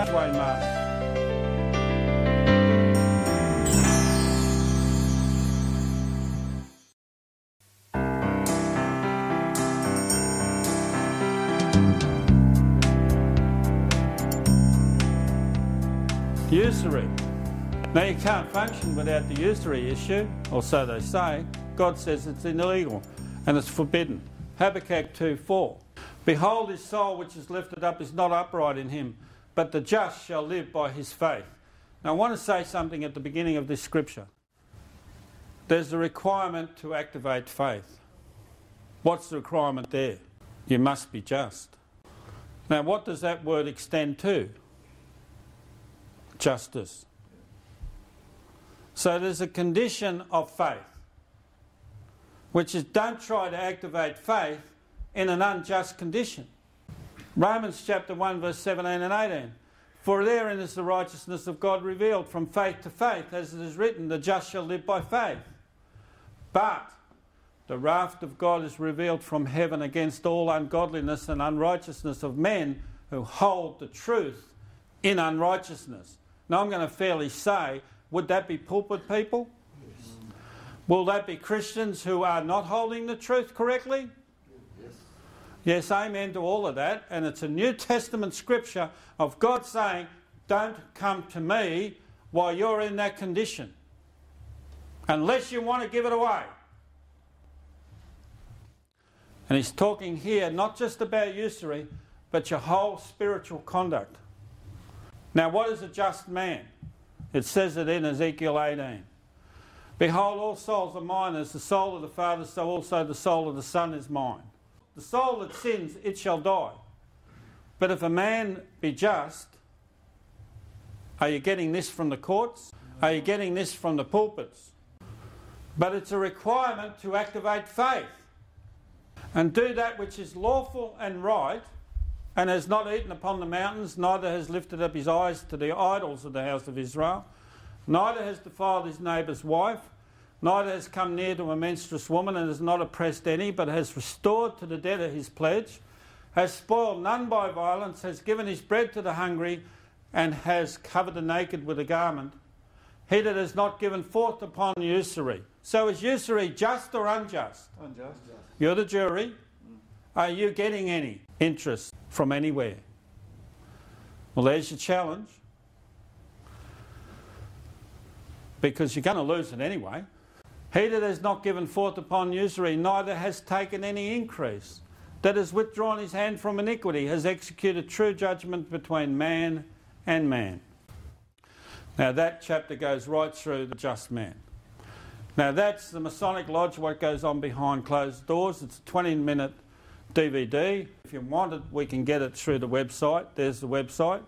Wayne Martin. Usury. Now you can't function without the usury issue, or so they say. God says it's illegal and it's forbidden. Habakkuk 2:4. Behold, his soul which is lifted up is not upright in him, but the just shall live by his faith. Now I want to say something at the beginning of this scripture. There's a requirement to activate faith. What's the requirement there? You must be just. Now what does that word extend to? Justice. So there's a condition of faith, which is don't try to activate faith in an unjust condition. Romans chapter 1 verse 17 and 18. For therein is the righteousness of God revealed from faith to faith, as it is written, the just shall live by faith. But the wrath of God is revealed from heaven against all ungodliness and unrighteousness of men who hold the truth in unrighteousness. Now I'm going to fairly say, would that be pulpit people? Yes. Will that be Christians who are not holding the truth correctly? Yes. Yes, amen to all of that. And it's a New Testament scripture of God saying, don't come to me while you're in that condition, unless you want to give it away. And he's talking here not just about usury, but your whole spiritual conduct. Now, what is a just man? It says it in Ezekiel 18. Behold, all souls are mine, as the soul of the Father, so also the soul of the Son is mine. The soul that sins, it shall die. But if a man be just, are you getting this from the courts? Are you getting this from the pulpits? But it's a requirement to activate faith and do that which is lawful and right, and has not eaten upon the mountains, neither has lifted up his eyes to the idols of the house of Israel, neither has defiled his neighbour's wife, neither has come near to a menstruous woman, and has not oppressed any, but has restored to the debtor his pledge, has spoiled none by violence, has given his bread to the hungry, and has covered the naked with a garment. He that has not given forth upon usury. So is usury just or unjust? Unjust. You're the jury. Are you getting any interest from anywhere? Well, there's your challenge. Because you're going to lose it anyway. He that has not given forth upon usury, neither has taken any increase, that has withdrawn his hand from iniquity, has executed true judgment between man and man. Now that chapter goes right through the just man. Now that's the Masonic Lodge, what goes on behind closed doors. It's a 20-minute DVD. If you want it, we can get it through the website. There's the website.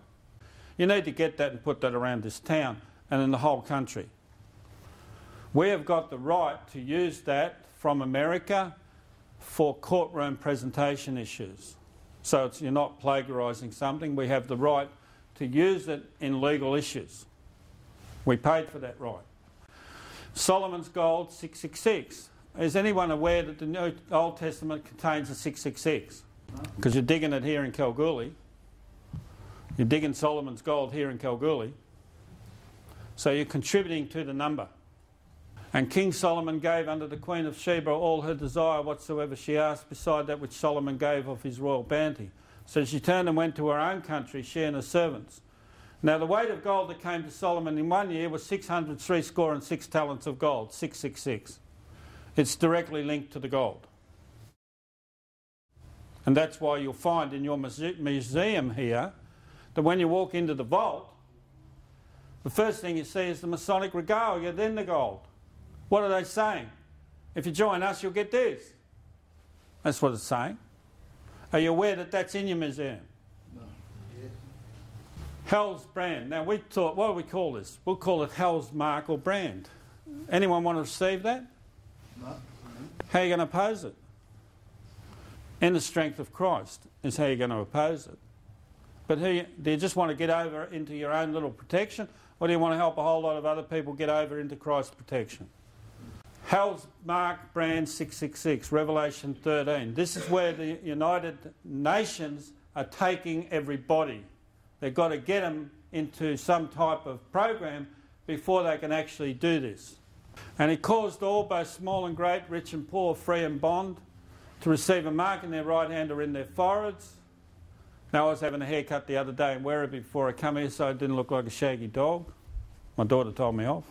You need to get that and put that around this town and in the whole country. We have got the right to use that from America for courtroom presentation issues. So you're not plagiarising something. We have the right to use it in legal issues. We paid for that right. Solomon's Gold 666. Is anyone aware that the Old Testament contains a 666? Because you're digging it here in Kalgoorlie. You're digging Solomon's Gold here in Kalgoorlie. So you're contributing to the number. And King Solomon gave unto the Queen of Sheba all her desire whatsoever she asked, beside that which Solomon gave of his royal bounty. So she turned and went to her own country, she and her servants. Now the weight of gold that came to Solomon in 1 year was 666 talents of gold, 666. It's directly linked to the gold. And that's why you'll find in your museum here that when you walk into the vault, the first thing you see is the Masonic regalia, then the gold. What are they saying? If you join us, you'll get this. That's what it's saying. Are you aware that that's in your museum? No. Hell's brand. Now we thought, what do we call this? We'll call it Hell's mark or brand. Anyone want to receive that? No. How are you going to oppose it? In the strength of Christ is how you're going to oppose it. But do you just want to get over into your own little protection, or do you want to help a whole lot of other people get over into Christ's protection? Hell's mark brand 666, Revelation 13. This is where the United Nations are taking everybody They've got to get them into some type of program before they can actually do this. And he caused all, both small and great, rich and poor, free and bond, to receive a mark in their right hand or in their foreheads. Now, I was having a haircut the other day in Werribee before I come here, so I didn't look like a shaggy dog. My daughter told me off.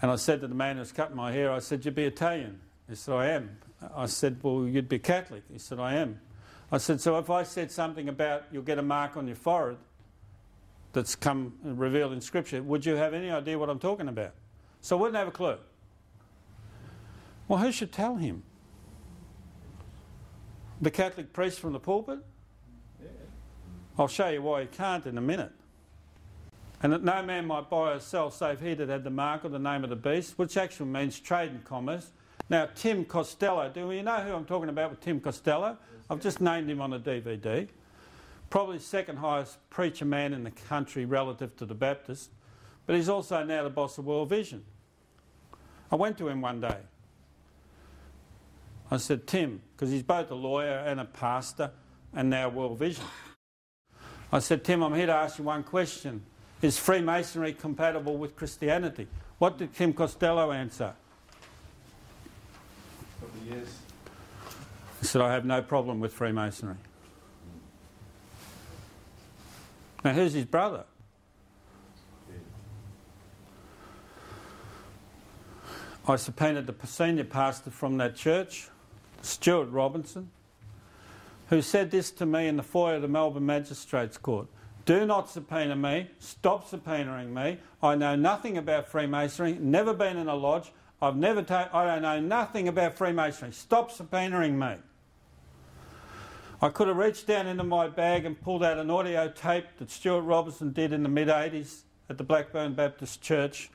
And I said to the man who was cutting my hair, I said, "You'd be Italian?" He said, "I am." I said, "Well, you'd be Catholic?" He said, "I am." I said, "So if I said something about you'll get a mark on your forehead that's come revealed in Scripture, would you have any idea what I'm talking about?" So I wouldn't have a clue. Well, who should tell him? The Catholic priest from the pulpit? Yeah. I'll show you why he can't in a minute. And that no man might buy or sell save he that had the mark or the name of the beast, which actually means trade and commerce. Now, Tim Costello, do you know who I'm talking about with Tim Costello? I've just named him on a DVD. Probably second highest preacher man in the country relative to the Baptists, but he's also now the boss of World Vision. I went to him one day. I said, "Tim," because he's both a lawyer and a pastor and now World Vision. I said, "Tim, I'm here to ask you one question. Is Freemasonry compatible with Christianity?" What did Tim Costello answer? Probably yes. He said, "I have no problem with Freemasonry." Now, who's his brother? I subpoenaed the senior pastor from that church, Stuart Robinson, who said this to me in the foyer of the Melbourne Magistrates Court: "Do not subpoena me, stop subpoenaing me. I know nothing about Freemasonry, never been in a lodge, I don't know nothing about Freemasonry. Stop subpoenaing me." I could have reached down into my bag and pulled out an audio tape that Stuart Robinson did in the mid-80s at the Blackburn Baptist Church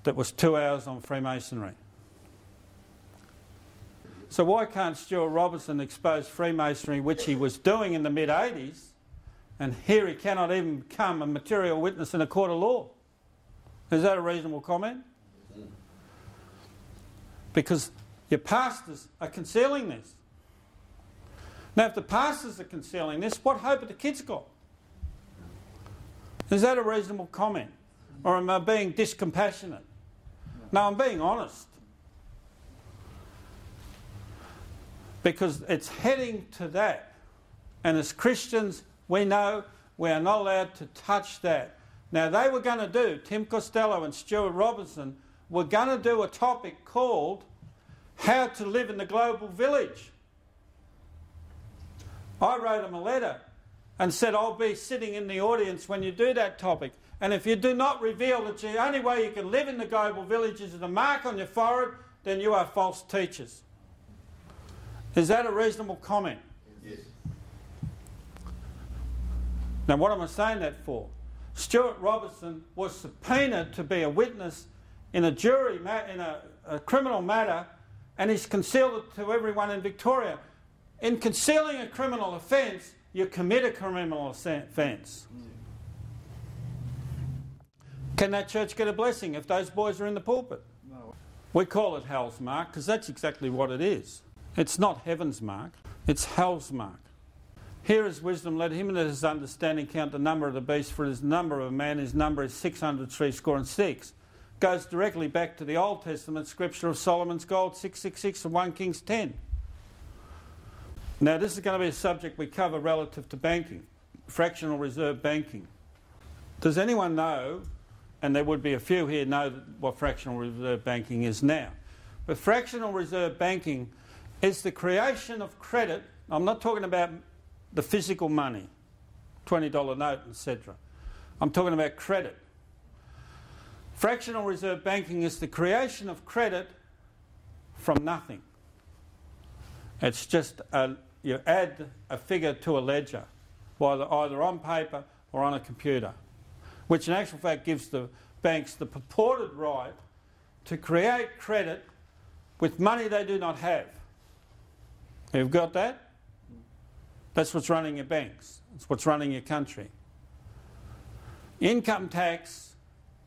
that was 2 hours on Freemasonry. So why can't Stuart Robinson expose Freemasonry, which he was doing in the mid-80s, and here he cannot even become a material witness in a court of law? Is that a reasonable comment? Because your pastors are concealing this. Now, if the pastors are concealing this, what hope have the kids got? Is that a reasonable comment? Or am I being discompassionate? No, I'm being honest. Because it's heading to that. And as Christians, we know we are not allowed to touch that. Now, they were going to do, Tim Costello and Stuart Robinson were going to do a topic called How to Live in the Global Village. I wrote them a letter and said, "I'll be sitting in the audience when you do that topic. And if you do not reveal that the only way you can live in the global village is with a mark on your forehead, then you are false teachers." Is that a reasonable comment? Yes. Now, what am I saying that for? Stuart Robinson was subpoenaed to be a witness in a jury, in a criminal matter, and he's concealed it to everyone in Victoria. In concealing a criminal offence, you commit a criminal offence. Can that church get a blessing if those boys are in the pulpit? No. We call it hell's mark because that's exactly what it is. It's not heaven's mark, it's hell's mark. Here is wisdom, let him that is understanding count the number of the beast, for his number of a man, his number is 666. Goes directly back to the Old Testament scripture of Solomon's gold, 666 and 1 Kings 10. Now, this is going to be a subject we cover relative to banking, fractional reserve banking. Does anyone know, and there would be a few here know what fractional reserve banking is now, but fractional reserve banking is the creation of credit. I'm not talking about the physical money, $20 note, etc. I'm talking about credit. Fractional reserve banking is the creation of credit from nothing. It's just you add a figure to a ledger, either on paper or on a computer, which in actual fact gives the banks the purported right to create credit with money they do not have. You've got that? That's what's running your banks. It's what's running your country. Income tax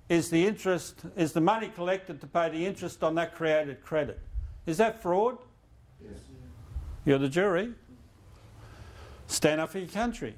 is the interest, is the money collected to pay the interest on that created credit. Is that fraud? Yes. You're the jury. Stand up for your country.